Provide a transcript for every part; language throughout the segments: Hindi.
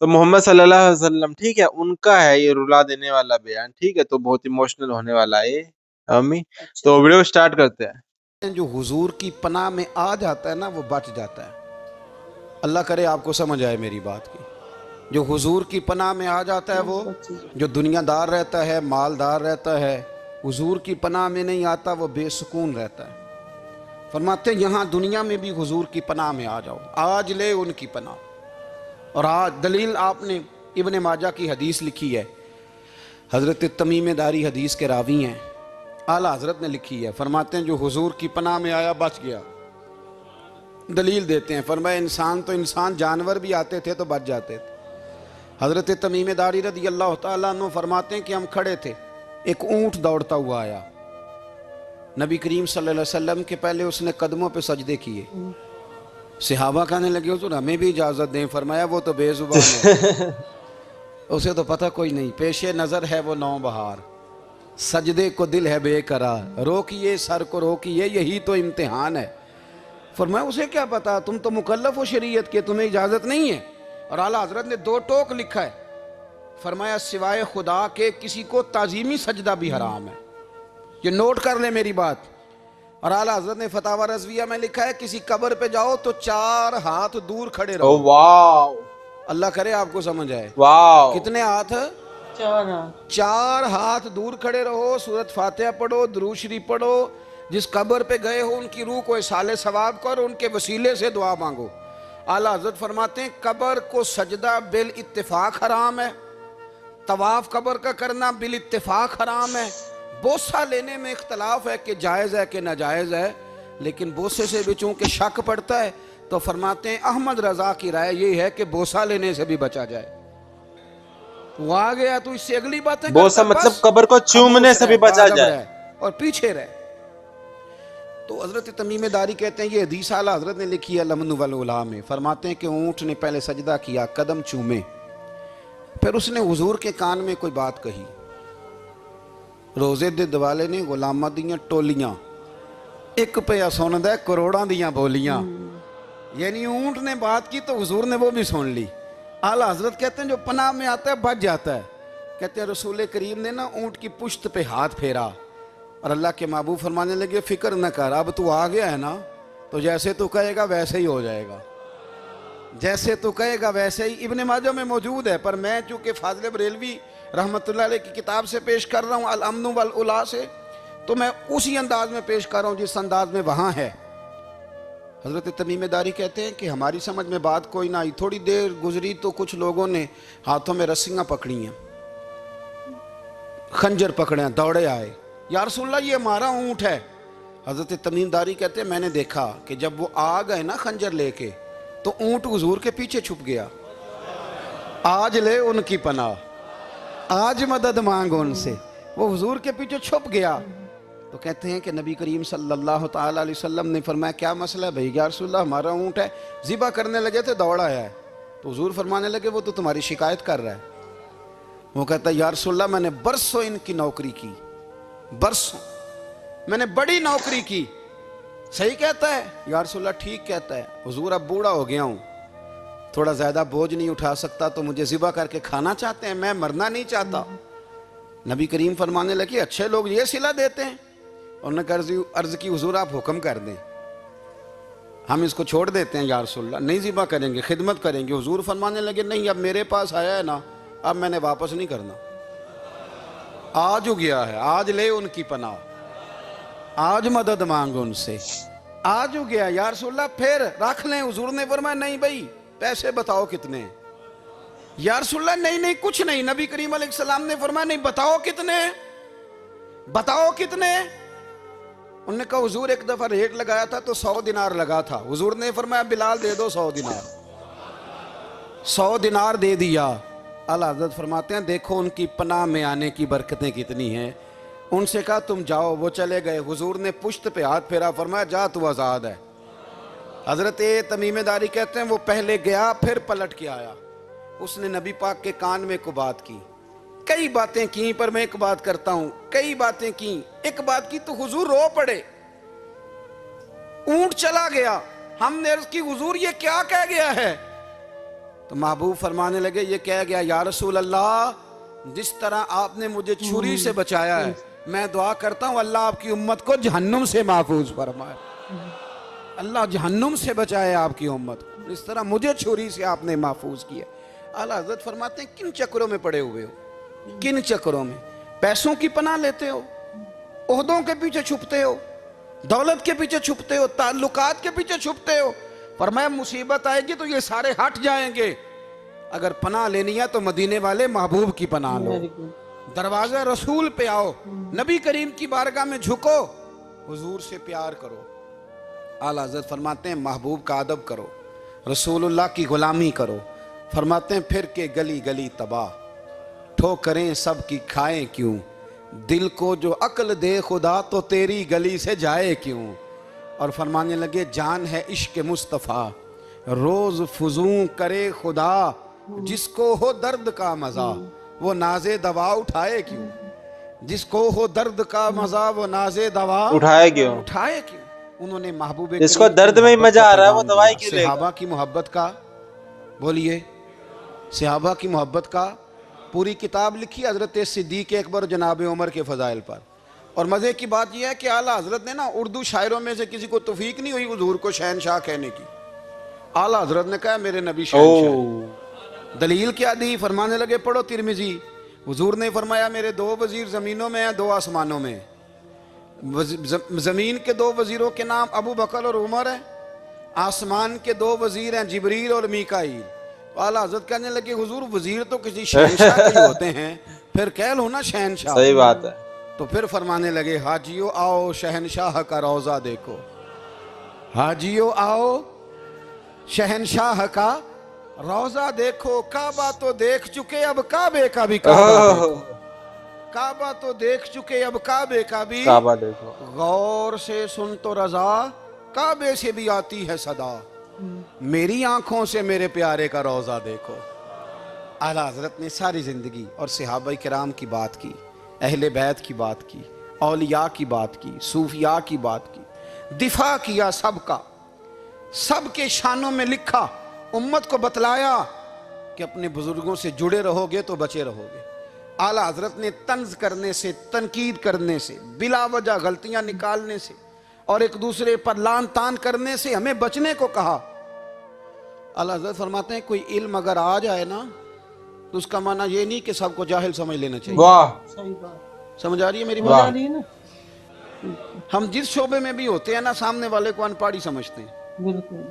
तो मोहम्मद सल्लल्लाहु अलैहि वसल्लम, ठीक है, उनका है ये रुला देने वाला बयान, ठीक है, तो बहुत इमोशनल होने वाला है ये अम्मी। तो वीडियो स्टार्ट करते हैं। जो हुजूर की पनाह में आ जाता है ना वो बच जाता है। अल्लाह करे आपको समझ आए मेरी बात की। जो हुजूर की पनाह में आ जाता है वो, जो दुनियादार रहता है, मालदार रहता है, हुजूर की पनाह में नहीं आता वो बेसुकून रहता है। फरमाते यहाँ दुनिया में भी हुजूर की पनाह में आ जाओ, आज ले उनकी पनाह। और आज दलील आपने इब्ने माजा की हदीस लिखी है, हज़रत तमीम दारी हदीस के रावी हैं, आला हज़रत ने लिखी है। फरमाते हैं जो हुजूर की पनाह में आया बच गया। दलील देते हैं, फरमाया इंसान तो इंसान, जानवर भी आते थे तो बच जाते थे। हज़रत तमीम दारी रज़ी अल्लाह तआला अन्हु फरमाते हैं कि हम खड़े थे, एक ऊँट दौड़ता हुआ आया, नबी करीम सल्लल्लाहु अलैहि वसल्लम के पहले उसने कदमों पे सजदे किए। सहाबा कहने लगे हुजूर हमें भी इजाज़त दें। फरमाया वो तो बेजुबान है, उसे तो पता कोई नहीं, पेशे नज़र है वो नौबहार, सजदे को दिल है बेकरार, रोकिए सर को रोकिए यही तो इम्तिहान है। फरमाया उसे क्या पता, तुम तो मुकल्लफ हो शरीयत के, तुम्हें इजाज़त नहीं है। और आला हज़रत ने दो टोक लिखा है, फरमाया सिवाय खुदा के किसी को ताजीमी सजदा भी हराम है। ये नोट कर ले मेरी बात। और आला हज़रत ने फतावा रज़विया में लिखा है किसी कब्र पे जाओ तो 4 हाथ दूर खड़े रहो। वाह, अल्लाह करे आपको समझ आए। वाह, कितने हाथ? 4 हाथ दूर खड़े रहो, सूरत फातिहा पढ़ो, दुरूद शरीफ पढ़ो, जिस कब्र पे गए हो उनकी रूह को इसाले सवाब करो, उनके वसीले से दुआ मांगो। आला हज़रत फरमाते हैं कब्र को सजदा बिल इत्तिफाक हराम है, तवाफ कब्र का करना बिल इत्तिफाक हराम है, बोसा लेने में इख्तलाफ है कि जायज़ है कि नाजायज़ है, लेकिन बोसे से भी चूंकि शक पड़ता है तो फरमाते हैं अहमद रजा की राय ये है कि बोसा लेने से भी बचा जाए। वो आ गया तो इससे अगली बातें बोसा मतलब कब्र को चूमने से भी बचा जाए और पीछे रहे। तो हजरत तमीम दारी कहते हैं ये हदीस आला हजरत ने लिखी है लमन वल उला में। फरमाते हैं कि ऊँट ने पहले सजदा किया, कदम चूमे, फिर उसने हुजूर के कान में कोई बात कही। रोजे दे दिवाले ने गुलामा दियां टोलियां, एक पिया सुनदा करोड़ां दियां बोलियां। यानी ऊँट ने बात की तो हुजूर ने वो भी सुन ली। आला हजरत कहते हैं जो पनाह में आता है बच जाता है। कहते हैं रसूल करीम ने ना ऊँट की पुश्त पे हाथ फेरा और अल्लाह के महबूब फरमाने लगे फिक्र न कर, अब तू आ गया है ना तो जैसे तू कहेगा वैसे ही हो जाएगा, जैसे तू कहेगा वैसे ही। इब्ने माजा में मौजूद है, पर मैं चूँकि फाजिल बरेलवी रहमतुल्लाह अलैह की किताब से पेश कर रहा हूँ अल अमन वल उला से, तो मैं उसी अंदाज में पेश कर रहा हूँ जिस अंदाज में वहाँ है। हज़रत तमीम दारी कहते हैं कि हमारी समझ में बात कोई ना आई, थोड़ी देर गुजरी तो कुछ लोगों ने हाथों में रस्सियाँ पकड़ी हैं, खंजर पकड़े हैं, दौड़े आए, या रसूलल्लाह ये हमारा ऊँट है। हज़रत तमीम दारी कहते हैं मैंने देखा कि जब वो आ गए ना खंजर लेके तो ऊँट हुजूर के पीछे छुप गया। आज ले उनकी पनाह, आज मदद मांग उनसे, वो हुजूर के पीछे छुप गया। तो कहते हैं कि नबी करीम सल्लल्लाहु ताला अलैहि वसल्लम ने फरमाया क्या मसला है भाई? या रसूलल्लाह हमारा ऊँट है, ज़िबा करने लगे थे दौड़ आया है। तो हुजूर फरमाने लगे वो तो तुम्हारी शिकायत कर रहा है। वो कहता है या रसूलल्लाह मैंने बरसों इनकी नौकरी की, बरसों मैंने बड़ी नौकरी की। सही कहता है या रसूलल्लाह? ठीक कहता है। हुजूर अब बूढ़ा हो गया हूँ, थोड़ा ज़्यादा बोझ नहीं उठा सकता, तो मुझे ज़िबा करके खाना चाहते हैं, मैं मरना नहीं चाहता। नबी करीम फरमाने लगे अच्छे लोग ये सिला देते हैं। उन्होंने अर्ज़ की हुजूर आप हुक्म कर दें, हम इसको छोड़ देते हैं या रसूलल्लाह, नहीं ज़िबा करेंगे, खिदमत करेंगे। हुजूर फरमाने लगे नहीं, अब मेरे पास आया है ना, अब मैंने वापस नहीं करना, आज हो गया है, आज ले उनकी पनाह, आज मदद मांग उनसे, आज हो गया या रसूलल्लाह फिर रख लें। हुजूर ने फरमाया नहीं भाई पैसे बताओ कितने? या रसूलल्लाह नहीं नहीं कुछ नहीं। नबी करीम अलैहिस्सलाम ने फरमाया नहीं बताओ कितने, बताओ कितने? उन्होंने कहा हुजूर एक दफा रेट लगाया था तो 100 दिनार लगा था। हुजूर ने फरमाया बिलाल दे दो 100 दिनार। 100 दिनार दे दिया। आला हज़रत फरमाते हैं देखो उनकी पनाह में आने की बरकतें कितनी हैं। उनसे कहा तुम जाओ, वो चले गए। हुजूर ने पुश्त पे हाथ फेरा, फरमाया जा तू आज़ाद है। हज़रत तमीम दारी कहते हैं वो पहले गया फिर पलट के आया, उसने नबी पाक के कान में को बात की, कई बातें की, पर मैं एक बात करता हूं, कई बातें की, एक बात की तो हुजूर रो पड़े। ऊंट चला गया, हमने अर्ज की हुजूर ये क्या कह गया है? तो महबूब फरमाने लगे, ये कह गया, या रसूल अल्लाह, जिस तरह आपने मुझे छुरी से बचाया है, मैं दुआ करता हूँ अल्लाह आपकी उम्मत को जहन्नुम से महफूज फरमाए। अल्लाह जहन्नुम से बचाए आपकी उम्मत को, इस तरह मुझे छुरी से आपने महफूज किया। आला हज़रत फरमाते हैं, किन चक्रों में पड़े हुए हो, किन चक्रों में? पैसों की पनाह लेते हो, ओहदों के पीछे छुपते हो, दौलत के पीछे छुपते हो, ताल्लुकात के पीछे छुपते हो। फरमाया मुसीबत आएगी तो ये सारे हट जाएंगे। अगर पनाह लेनी है तो मदीने वाले महबूब की पनाह लो, दरवाजा रसूल पे आओ, नबी करीम की बारगाह में झुको, हुजूर से प्यार करो। आला हज़रत फरमाते हैं, महबूब का अदब करो, रसूलुल्लाह की गुलामी करो। फरमाते हैं, फिर के गली गली तबाह, ठोकरें सब की खाएं क्यों, दिल को जो अक्ल दे खुदा तो तेरी गली से जाए क्यों। और फरमाने लगे, जान है इश्क मुस्तफ़ा, रोज फुजूं करे खुदा, जिसको हो दर्द का मजा वो नाजे दवा उठाए क्यों। जिसको हो दर्द का मजा वो नाजे दवा उठाए क्यों? उठाए क्यों। उन्होंने महबूब इसको दर्द में ही मजा आ रहा है, वो दवाई क्यों लेगा? सहाबा की मोहब्बत का, बोलिए, सहाबा की मोहब्बत का पूरी किताब लिखी हजरत सिद्दीक अकबर जनाब उमर के फजाइल पर। और मज़े की बात यह है कि आला हजरत ने ना उर्दू शायरों में से किसी को तौफीक नहीं हुई हुजूर को शहनशाह कहने की। आला हजरत ने कहा मेरे नबी शहनशाह। दलील क्या दी? फरमाने लगे, पढ़ो तिरमिजी। हुजूर ने फरमाया, मेरे दो वजीर ज़मीनों में हैं, दो आसमानों में। ज़मीन के दो वजीरों के नाम अबू बकर और उमर है, आसमान के दो वजीर हैं जिब्रील और मीकाईल। तो आला हजरत कहने लगे, हुजूर वजीर तो किसी शहनशाह के ही होते हैं, फिर कह लो ना शहनशाह। सही बात है। तो फिर फरमाने लगे, हाजियो आओ शहनशाह का रोजा देखो, हाजियो आओ शहनशाह का रोजा देखो। काबा तो देख चुके अब काबे का भी काबा देखो, काबा तो देख चुके अब काबे का भी काबा देखो। गौर से सुन तो रजा, काबे से भी आती है सदा, मेरी आंखों से मेरे प्यारे का रोजा देखो। आला हजरत ने सारी जिंदगी और सहाबा किराम की बात की, अहले बैत की बात की, औलिया की बात की, सूफिया की बात की, दिफा किया सबका, सबके शानों में लिखा, उम्मत को बतलाया कि अपने बुजुर्गों से जुड़े रहोगे तो बचे रहोगे। आला हजरत ने तंज करने से, तनकीद करने से, बिला वजह गलतियां निकालने से और एक दूसरे पर लान तान करने से हमें बचने को कहा। आला हजरत फरमाते हैं, कोई इल्म अगर आ जाए ना तो उसका माना ये नहीं कि सबको जाहिल समझ लेना चाहिए। वाह, सही बात, समझ आ रही है मेरी समझ आ बात? रही है ना? हम जिस शोबे में भी होते हैं ना, सामने वाले को अनपढ़ ही समझते हैं। बिल्कुल।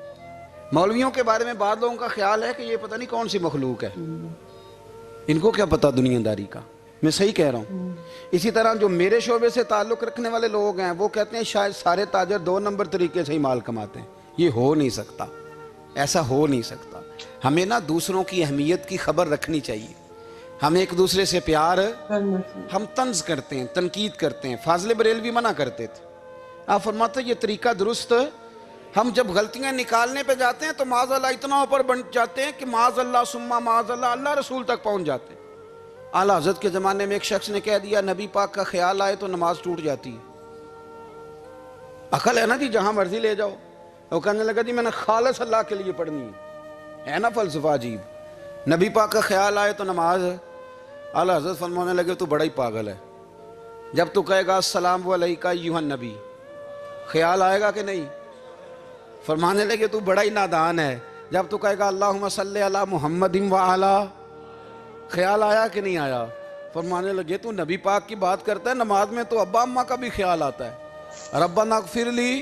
मौलवियों के बारे में बाद लोगों का ख्याल है कि ये पता नहीं कौन सी मखलूक है, इनको क्या पता दुनियादारी का। मैं सही कह रहा हूँ। इसी तरह जो मेरे शोबे से ताल्लुक रखने वाले लोग हैं वो कहते हैं शायद सारे ताजर दो नंबर तरीके से ही माल कमाते हैं। ये हो नहीं सकता, ऐसा हो नहीं सकता। हमें ना दूसरों की अहमियत की खबर रखनी चाहिए। हम एक दूसरे से प्यार, हम तंज करते हैं, तनकीद करते हैं। फाजले बरेलवी मना करते थे, आप फरमाते ये तरीका दुरुस्त। हम जब गलतियां निकालने पे जाते हैं तो माज़अल्लाह इतना ऊपर बन जाते हैं कि माज़अल्लाह सुम्मा माज़अल्लाह अल्लाह रसूल तक पहुंच जाते हैं। आला हज़रत के ज़माने में एक शख्स ने कह दिया, नबी पाक का ख्याल आए तो नमाज टूट जाती है। अकल है ना जी, जहां मर्जी ले जाओ। वो कहने लगा, जी मैंने खालिस अल्लाह के लिए पढ़नी है ना फलसफा अजीब। नबी पाक का ख्याल आए तो नमाज। आला हज़रत फरमाने लगे, तू बड़ा ही पागल है। जब तू कहेगा अस्सलामु अलैका अय्युहन नबी, ख्याल आएगा कि नहीं? फरमाने लगे, तू बड़ा ही नादान है। जब तू कहेगा अल्लाहुम्मा सल्ली अला मुहम्मदिन व अला, ख्याल आया कि नहीं आया? फरमाने लगे, तू नबी पाक की बात करता है, नमाज में तो अब्बा अम्मा का भी ख्याल आता है। रब्बना अग़फिरली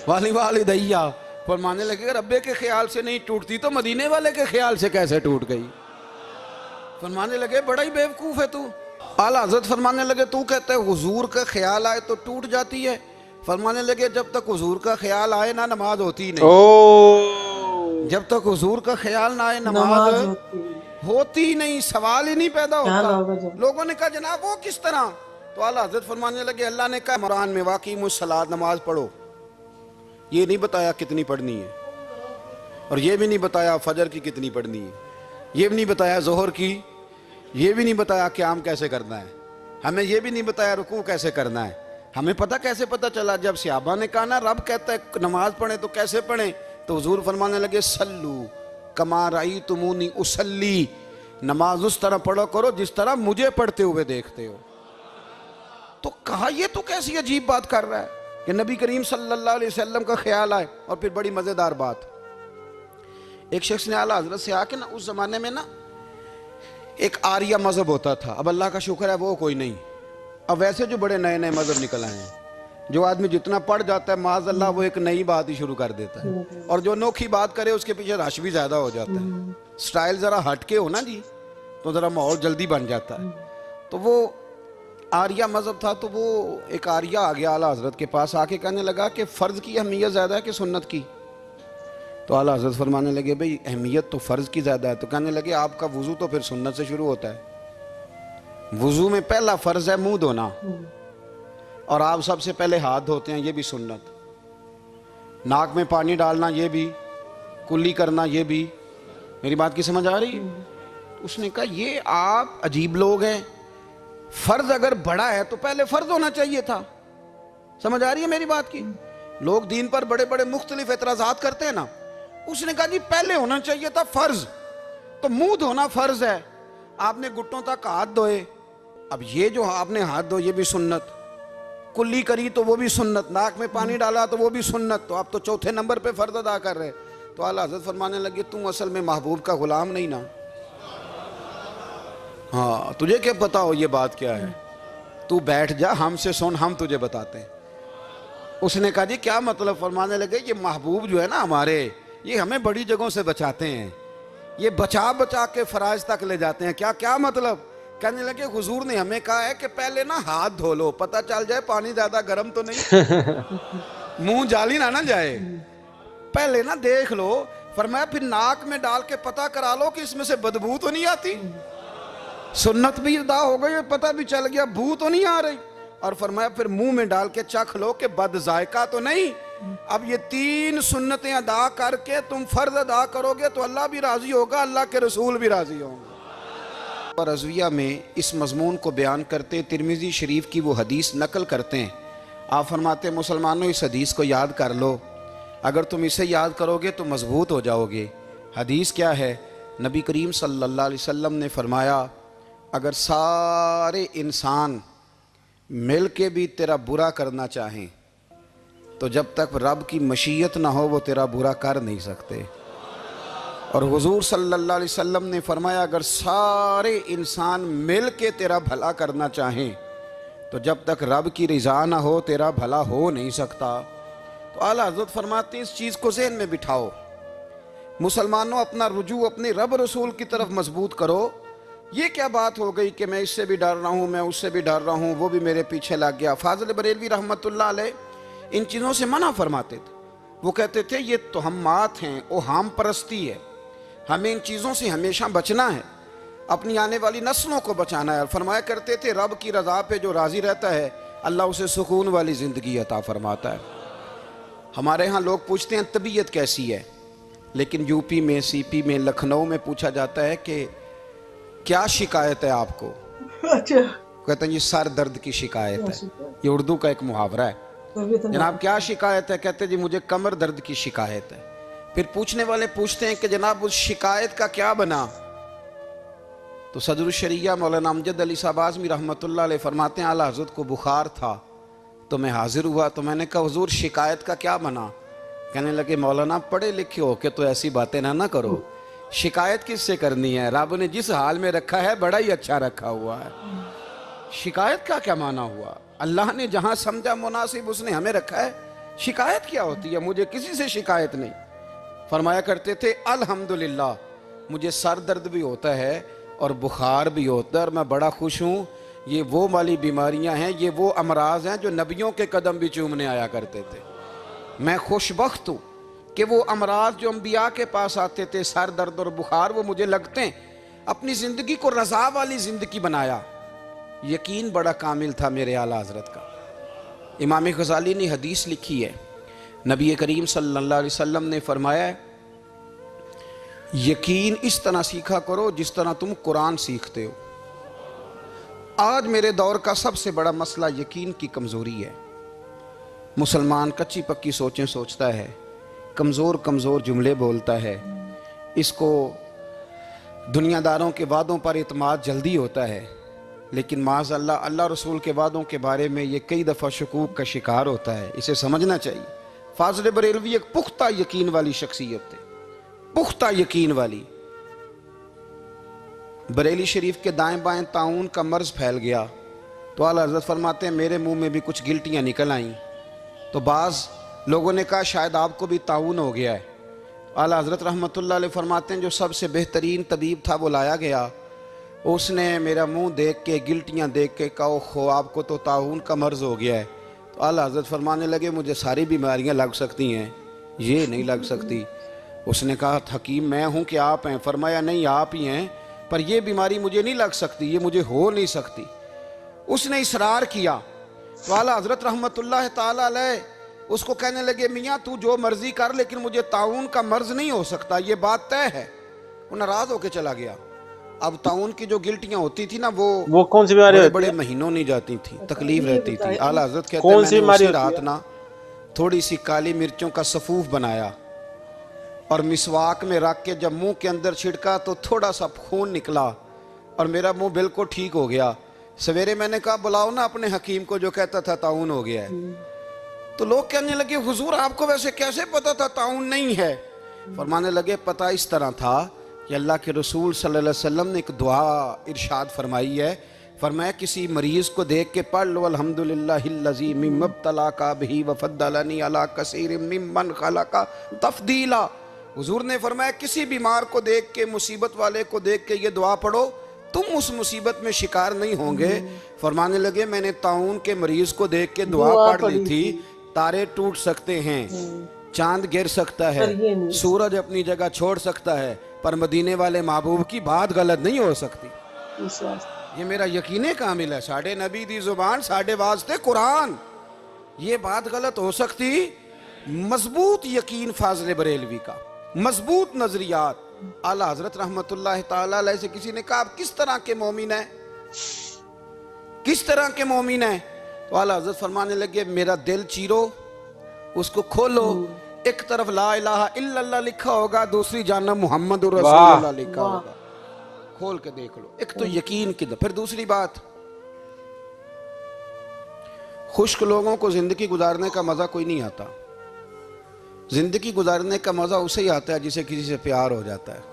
वाली वालिदैया। फरमाने लगे, रब्बे के ख्याल से नहीं टूटती तो मदीने वाले के ख्याल से कैसे टूट गई? फरमाने लगे, बड़ा ही बेवकूफ़ है तू। आला हज़रत फरमाने लगे, तू कहते है हुजूर का ख्याल आए तो टूट जाती है। फरमाने लगे, जब तक हुजूर का ख्याल आए ना नमाज होती नहीं। जब तक हुजूर का ख्याल ना आए नमाज होती नहीं, सवाल ही नहीं पैदा होता। लोगों ने कहा, जनाब वो किस तरह? तो आला हज़रत फरमाने लगे, अल्लाह ने कहा कुरान में, वाक़िमुस सलात, नमाज पढ़ो। ये नहीं बताया कितनी पढ़नी है, और ये भी नहीं बताया फजर की कितनी पढ़नी है, ये भी नहीं बताया जोहर की, ये भी नहीं बताया क़याम कैसे करना है, हमें ये भी नहीं बताया रुकू कैसे करना है। हमें पता कैसे पता चला? जब सहाबा ने कहा ना रब कहता है नमाज पढ़े तो कैसे पढ़े, तो हुजूर फरमाने लगे, सल्लू कमा रअयतुमूनी उसल्ली, नमाज उस तरह पढ़ो करो जिस तरह मुझे पढ़ते हुए देखते हो। तो कहा ये तो कैसी अजीब बात कर रहा है कि नबी करीम सल्लल्लाहु अलैहि वसल्लम का ख्याल आए। और फिर बड़ी मज़ेदार बात, एक शख्स ने आला हज़रत से आके ना, उस ज़माने में ना एक आर्या मज़हब होता था, अब अल्लाह का शुक्र है वो कोई नहीं। अब वैसे जो बड़े नए नए मज़हब निकल आए हैं, जो आदमी जितना पढ़ जाता है माज़अल्लाह वो एक नई बात ही शुरू कर देता है, और जो अनोखी बात करे उसके पीछे रश भी ज़्यादा हो जाता है। स्टाइल ज़रा हट के हो ना जी तो ज़रा माहौल जल्दी बन जाता है। तो वो आर्या मज़हब था, तो वो एक आर्या आ गया आला हज़रत के पास, आके कहने लगा कि फ़र्ज़ की अहमियत ज़्यादा है कि सुन्नत की। तो आला हज़रत फरमाने लगे भाई अहमियत तो फ़र्ज़ की ज़्यादा है। तो कहने लगे आपका वज़ू तो फिर सुन्नत से शुरू होता है। वज़ू में पहला फ़र्ज़ है मुंह धोना, और आप सबसे पहले हाथ धोते हैं, ये भी सुन्नत। नाक में पानी डालना ये भी, कुल्ली करना ये भी। मेरी बात की समझ आ रही है? उसने कहा ये आप अजीब लोग हैं, फ़र्ज़ अगर बड़ा है तो पहले फ़र्ज़ होना चाहिए था। समझ आ रही है मेरी बात की? लोग दीन पर बड़े बड़े मुख्तलिफ एतराज़ात करते हैं ना। उसने कहा जी पहले होना चाहिए था फ़र्ज़, तो मुंह धोना फ़र्ज़ है, आपने घुटनों तक हाथ धोए, अब ये जो आपने हाथ धोए ये भी सुन्नत, कुल्ली करी तो वो भी सुन्नत, नाक में पानी डाला तो वो भी सुन्नत, तो आप तो चौथे नंबर पे फ़र्ज़ अदा कर रहे। तो आला हज़रत फरमाने लगे तू असल में महबूब का ग़ुलाम नहीं ना। हाँ तुझे क्या पता हो ये बात क्या है, तू बैठ जा हमसे सुन, हम तुझे बताते हैं। उसने कहा जी क्या मतलब? फरमाने लगे ये महबूब जो है ना हमारे, ये हमें बड़ी जगहों से बचाते हैं, ये बचा बचा के फ़राइज़ तक ले जाते हैं। क्या क्या मतलब? कहने लगे हुजूर ने हमें कहा है कि पहले ना हाथ धो लो, पता चल जाए पानी ज़्यादा गर्म तो नहीं मुंह जाली ना जाए, पहले ना देख लो। फरमाया फिर नाक में डाल के पता करा लो कि इसमें से बदबू तो नहीं आती। सुन्नत भी अदा हो गई, पता भी चल गया बू तो नहीं आ रही। और फरमाया फिर मुंह में डाल के चख लो कि बद जायका तो नहीं। अब ये 3 सुन्नतें अदा करके तुम फ़र्ज़ अदा करोगे तो अल्लाह भी राज़ी होगा, अल्लाह के रसूल भी राज़ी होंगे। और रज़विया में इस मज़मून को बयान करते तिरमिज़ी शरीफ की वो हदीस नकल करते हैं। आप फरमाते मुसलमानों इस हदीस को याद कर लो, अगर तुम इसे याद करोगे तो मजबूत हो जाओगे। हदीस क्या है? नबी करीम सल्लल्लाहु अलैहि वसल्लम ने फरमाया अगर सारे इंसान मिल के भी तेरा बुरा करना चाहें तो जब तक रब की मशीयत ना हो वो तेरा बुरा कर नहीं सकते। और हुजूर सल्लल्लाहु अलैहि वसल्लम ने फरमाया अगर सारे इंसान मिल के तेरा भला करना चाहें तो जब तक रब की रज़ा ना हो तेरा भला हो नहीं सकता। तो आला हज़रत फरमाते हैं इस चीज़ को ज़हन में बिठाओ, मुसलमानों अपना रुजू अपने रब रसूल की तरफ मजबूत करो। ये क्या बात हो गई कि मैं इससे भी डर रहा हूँ, मैं उससे भी डर रहा हूँ, वो भी मेरे पीछे लग गया। फाज़िल बरेलवी रहमतुल्लाह अलैह इन चीज़ों से मना फरमाते थे। वो कहते थे ये तोहमात हैं, ओहाम परस्ती है, हमें इन चीज़ों से हमेशा बचना है, अपनी आने वाली नस्लों को बचाना है। और फरमाया करते थे रब की रज़ा पे जो राज़ी रहता है अल्लाह उसे सुकून वाली ज़िंदगी अता फरमाता है। हमारे यहाँ लोग पूछते हैं तबीयत कैसी है, लेकिन यूपी में, सीपी में, लखनऊ में पूछा जाता है कि क्या शिकायत है आपको? अच्छा, कहते हैं ये सर दर्द की शिकायत है। ये उर्दू का एक मुहावरा है। जनाब क्या शिकायत है? कहते हैं जी मुझे कमर दर्द की शिकायत है। फिर पूछने वाले पूछते हैं कि जनाब उस शिकायत का क्या बना? तो सदरुल शरिया मौलाना अमजद अली साहब आज़मी रहमतुल्लाह अलैह फरमाते हैं आला हज़रत को बुखार था तो मैं हाजिर हुआ, तो मैंने कहा हुजूर शिकायत का क्या बना? कहने लगे मौलाना पढ़े लिखे हो के तो ऐसी बातें ना करो, शिकायत किससे करनी है? रब ने जिस हाल में रखा है बड़ा ही अच्छा रखा हुआ है। शिकायत का क्या माना हुआ? अल्लाह ने जहां समझा मुनासिब उसने हमें रखा है, शिकायत क्या होती है? मुझे किसी से शिकायत नहीं। फरमाया करते थे अल्हम्दुलिल्लाह मुझे सर दर्द भी होता है और बुखार भी होता है और मैं बड़ा खुश हूँ। ये वो वाली बीमारियां हैं, ये वो अमराज हैं जो नबियों के कदम भी चूमने आया करते थे। मैं खुशबख्त हूँ कि वो अमराज जो अम्बिया के पास आते थे, सर दर्द और बुखार, वो मुझे लगते हैं। अपनी ज़िंदगी को रज़ा वाली ज़िंदगी बनाया, यकीन बड़ा कामिल था मेरे आला हज़रत का। इमाम गज़ाली ने हदीस लिखी है, नबी करीम सल्लल्लाहु अलैहि वसल्लम ने फरमाया यकीन इस तरह सीखा करो जिस तरह तुम कुरान सीखते हो। आज मेरे दौर का सबसे बड़ा मसला यकीन की कमज़ोरी है। मुसलमान कच्ची पक्की सोचें सोचता है, कमज़ोर कमज़ोर जुमले बोलता है, इसको दुनियादारों के वादों पर इत्माद जल्दी होता है, लेकिन माज़ अल्लाह अल्लाह रसूल के वादों के बारे में ये कई दफ़ा शकूक का शिकार होता है। इसे समझना चाहिए। फाज़िल बरेलवी एक पुख्ता यकीन वाली शख्सियत थे, पुख्ता यकीन वाली। बरेली शरीफ के दाएं बाएं ताउन का मर्ज फैल गया तो आला हज़रत फरमाते हैं मेरे मुंह में भी कुछ गिल्टियाँ निकल आईं। तो बाज़ लोगों ने कहा शायद आपको भी ताउन हो गया है। आला हज़रत रहमतुल्लाह अलैह फरमाते हैं जो सबसे बेहतरीन तबीब था वो लाया गया। उसने मेरा मुंह देख के गिल्टियाँ देख के कहा ओहो आपको तो ताउन का मर्ज हो गया है। तो आला हज़रत फरमाने लगे मुझे सारी बीमारियाँ लग सकती हैं, ये नहीं लग सकती। उसने कहा हकीम मैं हूँ कि आप हैं? फरमाया नहीं आप ही हैं, पर यह बीमारी मुझे नहीं लग सकती, ये मुझे हो नहीं सकती। उसने इसरार किया तो आला हज़रत रहमतुल्लाह ताला अलैह उसको कहने लगे मियाँ तू जो मर्जी कर लेकिन मुझे ताउन का मर्ज नहीं हो सकता, ये बात तय है। वो नाराज होकर चला गया। अब ताउन की जो गिल्टियाँ होती थी ना वो कौन सी बीमारी होती बड़े है? महीनों नहीं जाती थी, तकलीफ रहती थी। आला हज़रत कहते कौन सी मैंने बीमारी उसी होती रात है? ना थोड़ी सी काली मिर्चों का सफूफ बनाया और मिसवाक में रख के जब मुंह के अंदर छिड़का तो थोड़ा सा खून निकला और मेरा मुंह बिल्कुल ठीक हो गया। सवेरे मैंने कहा बुलाओ ना अपने हकीम को जो कहता था ताउन हो गया है। तो लोग कहने लगे हुजूर आपको वैसे कैसे पता था ताउन नहीं है? फरमाने लगे पता इस तरह था कि अल्लाह के रसूल सल्लल्लाहु अलैहि वसल्लम ने एक दुआ इरशाद फरमाई है। फरमाया किसी मरीज को देख के पढ़ लो अल्हम्दुलिल्लाहिल्लज़ी मिम्मब्तलाका बिही वफद्दलनी अला कसीरिम मिम्मन खलका तफदीला। हुजूर ने फरमाया किसी बीमार को देख के, मुसीबत वाले को देख के ये दुआ पढ़ो, तुम उस मुसीबत में शिकार नहीं होंगे। फरमाने लगे मैंने ताउन के मरीज को देख के दुआ पढ़ ली थी। तारे टूट सकते हैं, चांद गिर सकता है, सूरज अपनी जगह छोड़ सकता है, पर मदीने वाले महबूब की बात गलत नहीं हो सकती। ये मेरा यकीन कामिल है। साढ़े नबी दी जुबान साढ़े वास्ते कुरान, ये बात गलत हो सकती? मजबूत यकीन फाज़िल बरेलवी का, मजबूत नजरियात। आला हज़रत रहमतुल्लाह ताला अलैह से किसी ने कहा आप किस तरह के मोमिन हैं, किस तरह के मोमिन हैं? तो आला हज़रत फरमाने लगे मेरा दिल चीरो, उसको खोलो, एक तरफ ला इलाहा इल्लल्लाह लिखा होगा, दूसरी जानब मुहम्मदुर रसूलुल्लाह लिखा होगा। खोल के देख लो। एक तो यकीन की, फिर दूसरी बात खुश्क लोगों को जिंदगी गुजारने का मजा कोई नहीं आता। जिंदगी गुजारने का मजा उसे ही आता है जिसे किसी से प्यार हो जाता है।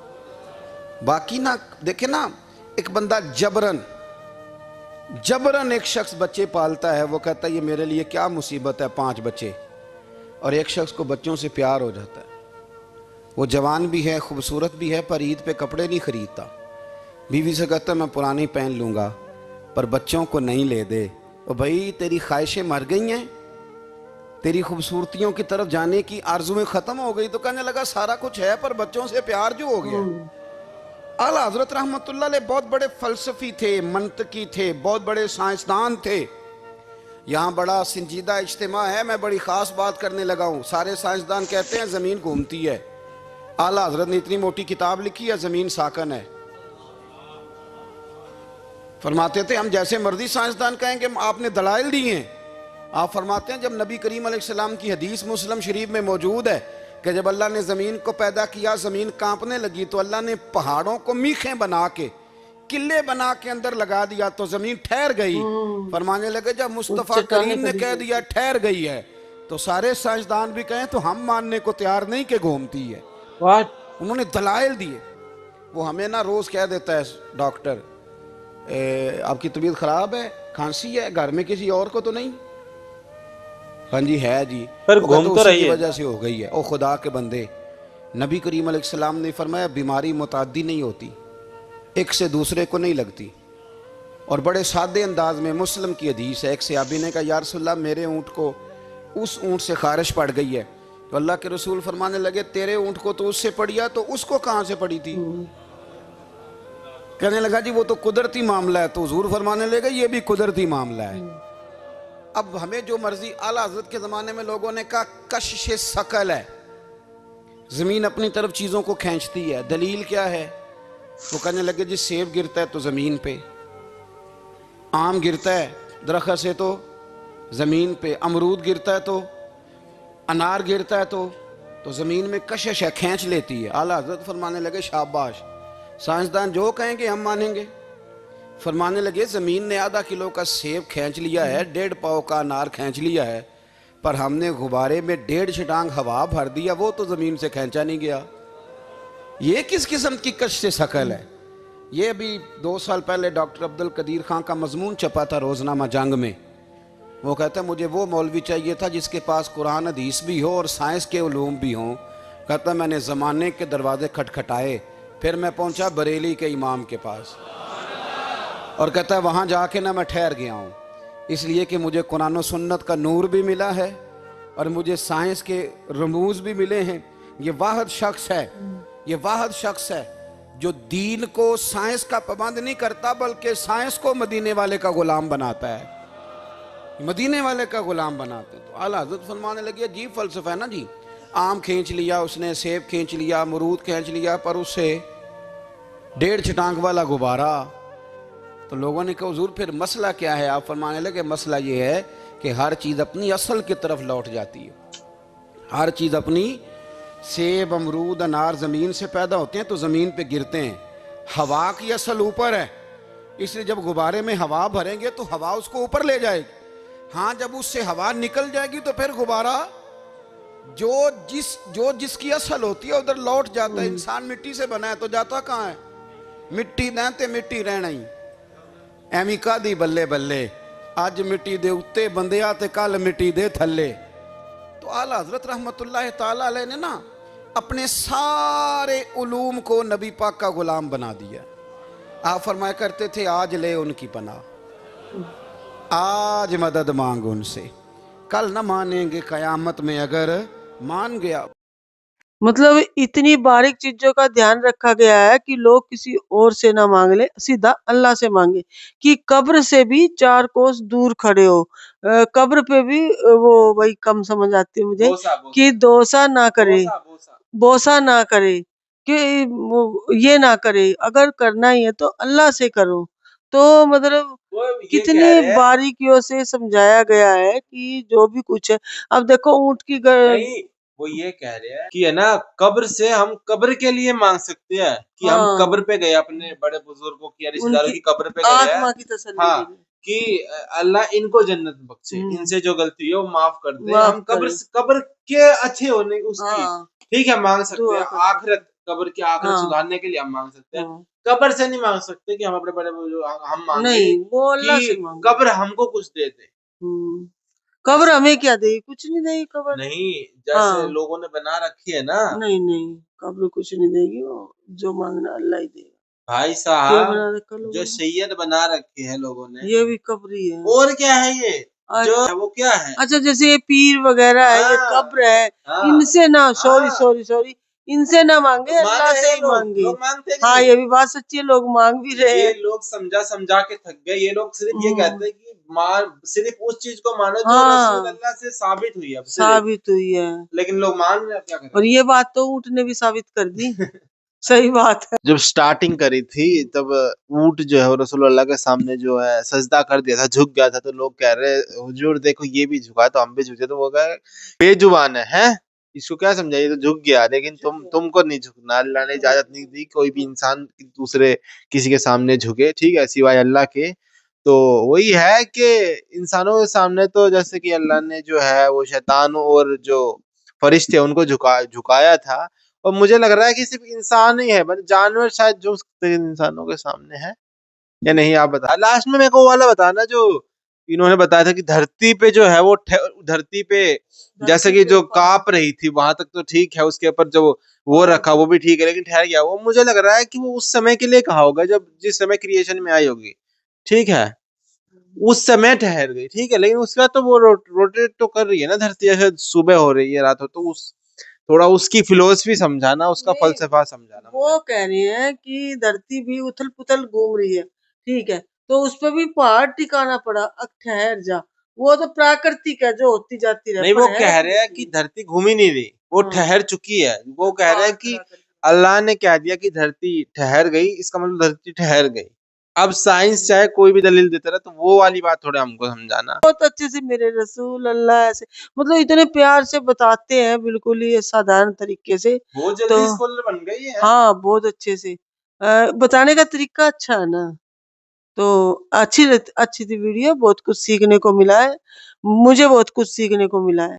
बाकी ना देखे ना, एक बंदा जबरन एक शख्स बच्चे पालता है, वो कहता है ये मेरे लिए क्या मुसीबत है 5 बच्चे, और एक शख्स को बच्चों से प्यार हो जाता है। वो जवान भी है, खूबसूरत भी है, पर ईद पे कपड़े नहीं खरीदता। बीवी से कहता मैं पुरानी पहन लूँगा, पर बच्चों को नहीं ले दे। और भाई तेरी ख्वाहिशें मर गई हैं, तेरी खूबसूरतियों की तरफ जाने की आरज़ुएं ख़त्म हो गई। तो कहने लगा सारा कुछ है पर बच्चों से प्यार जो हो गया। आला हज़रत रहमतुल्लाह अलैह बहुत बड़े फ़लसफ़ी थे, मंतकी थे, बहुत बड़े साइंसदान थे। यहाँ बड़ा संजीदा इज्तिमा है, मैं बड़ी ख़ास बात करने लगा हूँ। सारे साइंसदान कहते हैं ज़मीन घूमती है। आला हज़रत ने इतनी मोटी किताब लिखी है ज़मीन साकन है। फरमाते थे हम जैसे मर्जी साइंसदान कहेंगे आपने दलाइल दिए हैं। आप फरमाते हैं जब नबी करीम अलैहिस्सलाम की हदीस मुस्लिम शरीफ में मौजूद है कि जब अल्लाह ने ज़मीन को पैदा किया ज़मीन कांपने लगी तो अल्लाह ने पहाड़ों को मीखें बना के, किले बना के अंदर लगा दिया तो ज़मीन ठहर गई। फरमाने लगे जब मुस्तफ़ा करीम ने कह दिया ठहर गई है तो सारे साइंसदान भी कहें तो हम मानने को तैयार नहीं कि घूमती है। उन्होंने दलाइल दिए। वो हमें ना रोज़ कह देता है डॉक्टर आपकी तबीयत ख़राब है, खांसी है, घर में किसी और को तो नहीं? हाँ जी है जी, पर घूम तो रही है, वजह से हो गई है। ओ खुदा के बंदे, नबी करीम अलैहिस्सलाम ने फरमाया बीमारी मुताद्दी नहीं होती, एक से दूसरे को नहीं लगती। और बड़े सादे अंदाज में मुस्लिम की हदीस है, एक सहाबी ने कहा या रसूलल्लाह मेरे ऊँट को उस ऊँट से खारिश पड़ गई है। तो अल्लाह के रसूल फरमाने लगे तेरे ऊँट को तो उससे पड़िया, तो उसको कहाँ से पड़ी थी? कहने लगा जी वो तो कुदरती मामला है। तो हुजूर फरमाने लगे ये भी कुदरती मामला है। अब हमें जो मर्जी, आला हज़रत के ज़माने में लोगों ने कहा कशिश सकल है, ज़मीन अपनी तरफ चीज़ों को खींचती है। दलील क्या है? वो कहने लगे जी सेब गिरता है तो ज़मीन पे, आम गिरता है दरख्त से तो ज़मीन पे, अमरूद गिरता है तो, अनार गिरता है तो तो ज़मीन में कशिश है, खींच लेती है। आला हजरत फरमाने लगे शाबाश, साइंसदान जो कहेंगे हम मानेंगे। फरमाने लगे ज़मीन ने आधा किलो का सेब खींच लिया है, 1.5 पाव का अनार खींच लिया है, पर हमने गुब्बारे में 1.5 छटांग हवा भर दिया, वो तो ज़मीन से खींचा नहीं गया। ये किस किस्म की कश शकल है? ये अभी 2 साल पहले डॉक्टर अब्दुल कदीर खान का मजमून छपा था रोज़नामा जंग में। वो कहता है मुझे वो मौलवी चाहिए था जिसके पास कुरान हदीस भी हो और साइंस के उलूम भी हों। कहता मैंने ज़माने के दरवाजे खटखटाए, फिर मैं पहुंचा बरेली के इमाम के पास, और कहता है वहाँ जाके ना मैं ठहर गया हूँ, इसलिए कि मुझे कुरान और सुन्नत का नूर भी मिला है और मुझे साइंस के रमूज भी मिले हैं। ये वाहिद शख्स है, ये वाहिद शख्स है जो दीन को साइंस का पाबंद नहीं करता, बल्कि साइंस को मदीने वाले का गुलाम बनाता है, मदीने वाले का गुलाम बनाते। तो आला हज़रत फरमाने लगे अजीब फ़लसफ़ा है ना जी, आम खींच लिया उसने, सेब खींच लिया, अमरूद खींच लिया, पर उससे 1.5 छटांग वाला गुब्बारा। तो लोगों ने कहा हुज़ूर फिर मसला क्या है? आप फरमाने लगे मसला ये है कि हर चीज़ अपनी असल की तरफ लौट जाती है। हर चीज़ अपनी, सेब अमरूद अनार ज़मीन से पैदा होते हैं तो ज़मीन पे गिरते हैं, हवा की असल ऊपर है, इसलिए जब गुब्बारे में हवा भरेंगे तो हवा उसको ऊपर ले जाएगी। हाँ, जब उससे हवा निकल जाएगी तो फिर गुब्बारा जो जिसकी असल होती है उधर लौट जाता है। इंसान मिट्टी से बना है तो जाता कहाँ है? मिट्टी दें ते मिट्टी रहना ही। ਐਵੇਂ ਕਾਦੀ ਬੱਲੇ ਬੱਲੇ, ਅੱਜ मिट्टी दे उत्ते बंदिया ते कल मिट्टी दे थल्ले। तो आला हजरत रहमतुल्लाह ताला अलैह ने ना अपने सारे उलूम को नबी पाक का गुलाम बना दिया। आप फरमाया करते थे आज ले उनकी पनाह, आज मदद मांग उनसे, कल न मानेंगे कयामत में अगर मान गया। मतलब इतनी बारीक चीजों का ध्यान रखा गया है कि लोग किसी और से ना मांग ले, सीधा अल्लाह से मांगे। कि कब्र से भी 4 कोस दूर खड़े हो, कब्र पे भी वो वही कम समझ आती है मुझे बोसा कि बोसा दोसा ना करे, बोसा बोसा बोसा ना करे, कि ये ना करे। अगर करना ही है तो अल्लाह से करो। तो मतलब वो ये कह कितनी रहे हैं। बारीकियों से समझाया गया है कि जो भी कुछ है। अब देखो ऊंट की नहीं, वो ये कह रहे हैं कि है ना, कब्र से हम कब्र के लिए मांग सकते हैं कि हम हाँ, कब्र पे गए, अपने बड़े बुजुर्गों की या रिश्तेदारों उनकी की कब्र पे गए हैं। आत्मा की तसल्ली हाँ, के लिए कि अल्लाह इनको जन्नत बख्शे, हम्म, इनसे जो गलती है वो माफ कर दे। माफ हम कब्र करे। कब्र के अच्छे होने उसकी, हाँ, ठीक है, मांग सकते दुआ हैं। कर सकते। आखिरत, कब्र की आखिरत हाँ, सुधारने के लिए हम मांग सकते हैं। हाँ, कब्र से नहीं मांग सकते कि हम अपने बड़े बुजुर्ग हम मांगे नहीं वो कि अल्लाह से मांगो। कब्र हमको कुछ दे दे। कब्र ऐसा हमें क्या देगी? कुछ नहीं देगी कब्र। नहीं, जैसे हाँ, लोगों ने बना रखी है ना। नहीं नहीं, कब्र कुछ नहीं देगी, वो जो मांगना अल्लाह ही देगा। भाई क्या साहब, बना रखा जो लोगों ने? सैयद बना रखे हैं लोगों ने, ये भी कब्र ही है। और क्या है ये जो अच्छा, है वो क्या है? अच्छा, जैसे ये पीर वगैरह है, ये हाँ कब्र है। हाँ इनसे ना, सॉरी हाँ, सॉरी सॉरी, इनसे ना मांगे, मांग अल्लाह रहे से हैं, ही लोग मांगे। लोग मांगते हैं कि हाँ, नहीं? ये भी बात सच्ची है, लोग मांग भी रहे ये हैं। लोग समझा समझा के थक गए। ये लोग सिर्फ ये हम्म, कहते हैं कि मान, सिर्फ उस चीज को मानो जो रसूल हाँ, अल्लाह से साबित हुई है, अब सिर्फ। साबित हुई है। लेकिन लोग मान रहे हैं, अब क्या और करें? ये बात तो ऊँट ने भी साबित कर दी। सही बात है। जब स्टार्टिंग करी थी तब ऊंट जो है वो रसूलुल्लाह के सामने जो है सजदा कर दिया था, झुक गया था। तो लोग कह रहे हुजूर देखो ये भी झुका तो हम भी झुके। तो वो कहे बेजुबान है, हैं? इसको क्या समझाइए, तो झुक गया, लेकिन तुमको नहीं झुकना। अल्लाह ने इजाजत नहीं दी कोई भी इंसान दूसरे किसी के सामने झुके, ठीक है, सिवाय अल्लाह के। तो वही है कि इंसानों के सामने तो जैसे कि अल्लाह ने जो है वो शैतान और जो फरिश्ते उनको झुकाया था। और मुझे लग रहा है कि सिर्फ इंसान ही है, बट जानवर शायद झुक सकते हैं इंसानों के सामने, है या नहीं? आप बता। लास्ट में मेरे को वो वाला बताना जो इन्होंने बताया था कि धरती पे जो है वो धरती पे जैसे धरती कि पे जो पाँव, कांप रही थी वहां तक तो ठीक है, उसके ऊपर जो वो पाँव रखा थे। वो भी ठीक है, लेकिन ठहर गया। वो मुझे लग रहा है कि वो उस समय के लिए कहा होगा जब जिस समय क्रिएशन में आई होगी, ठीक है, उस समय ठहर गई, ठीक है। लेकिन उसके बाद तो वो रोटेट तो कर रही है ना धरती, जैसे सुबह हो रही है रात हो, तो उस थोड़ा उसकी फिलोसफी समझाना, उसका नहीं, फलसफा समझाना मुझे। वो कह रहे हैं कि धरती भी उथल पुथल घूम रही है, ठीक है, तो उस पे भी पहाड़ टिकाना पड़ा। अब ठहर जा, वो तो प्राकृतिक है जो होती जाती रहे, नहीं, पर वो है कह रहे हैं कि पृथ्वी। धरती घूम ही नहीं रही, वो हाँ, ठहर चुकी है। वो कह रहे पहाड़ हैं कि खड़ा कर दिया। अल्लाह ने कह दिया कि धरती ठहर गई, इसका मतलब धरती ठहर गई। अब साइंस चाहे कोई भी दलील देता रहे, तो वो वाली बात थोड़ा हमको समझाना। बहुत अच्छे से मेरे रसूल अल्लाह ऐसे मतलब इतने प्यार से बताते हैं बिल्कुल ही साधारण तरीके से। बहुत तो जल्दी स्कॉलर बन गई है। हाँ, बहुत अच्छे से बताने का तरीका अच्छा है ना। तो अच्छी थी वीडियो, बहुत कुछ सीखने को मिला है। मुझे बहुत कुछ सीखने को मिला है।